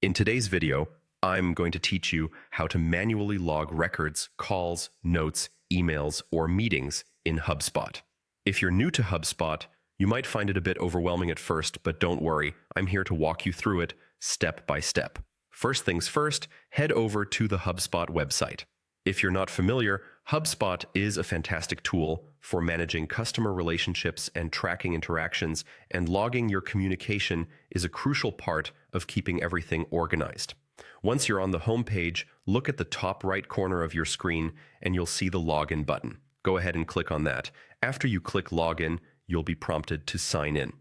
In today's video, I'm going to teach you how to manually log records, calls, notes, emails, or meetings in Hubspot. If you're new to Hubspot, you might find it a bit overwhelming at first, but don't worry, I'm here to walk you through it step by step. First things first, head over to the Hubspot website. If you're not familiar, Hubspot is a fantastic tool for managing customer relationships and tracking interactions, and logging your communication is a crucial part of keeping everything organized. Once you're on the home page, look at the top right corner of your screen and you'll see the login button. Go ahead and click on that. After you click login, you'll be prompted to sign in.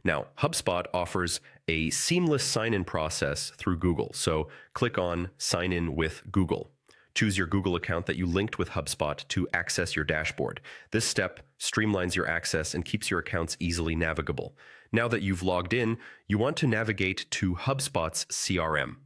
Now, Hubspot offers a seamless sign-in process through Google, so click on Sign In with Google. Choose your Google account that you linked with Hubspot to access your dashboard. This step streamlines your access and keeps your accounts easily navigable. Now that you've logged in, you want to navigate to HubSpot's CRM.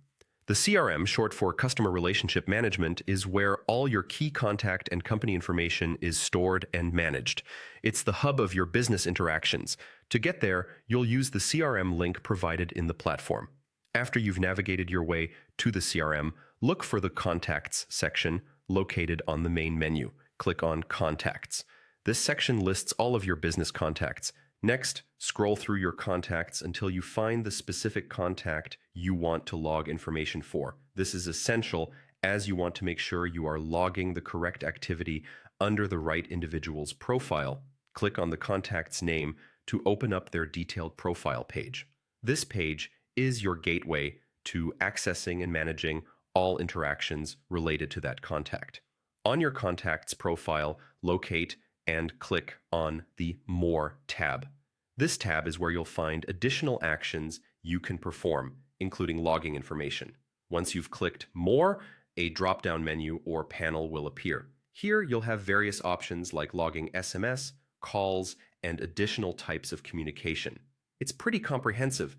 The CRM, short for Customer Relationship Management, is where all your key contact and company information is stored and managed. It's the hub of your business interactions. To get there, you'll use the CRM link provided in the platform. After you've navigated your way to the CRM, look for the Contacts section located on the main menu. Click on Contacts. This section lists all of your business contacts. Next, scroll through your contacts until you find the specific contact you want to log information for. This is essential as you want to make sure you are logging the correct activity under the right individual's profile. Click on the contact's name to open up their detailed profile page. This page is your gateway to accessing and managing all interactions related to that contact. On your contact's profile, locate and click on the More tab. This tab is where you'll find additional actions you can perform, including logging information. Once you've clicked More, a drop-down menu or panel will appear. Here you'll have various options like logging SMS, calls, and additional types of communication. It's pretty comprehensive.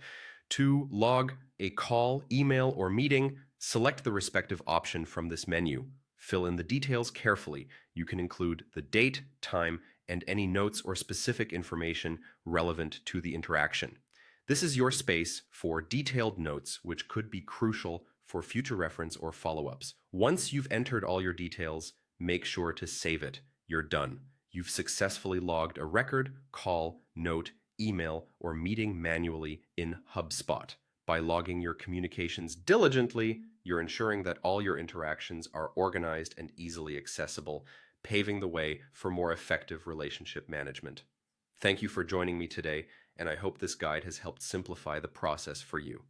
To log a call, email, or meeting, select the respective option from this menu. Fill in the details carefully. You can include the date, time, and any notes or specific information relevant to the interaction. This is your space for detailed notes, which could be crucial for future reference or follow-ups. Once you've entered all your details, make sure to save it. You're done. You've successfully logged a record, call, note, email, or meeting manually in HubSpot. By logging your communications diligently, you're ensuring that all your interactions are organized and easily accessible, paving the way for more effective relationship management. Thank you for joining me today, and I hope this guide has helped simplify the process for you.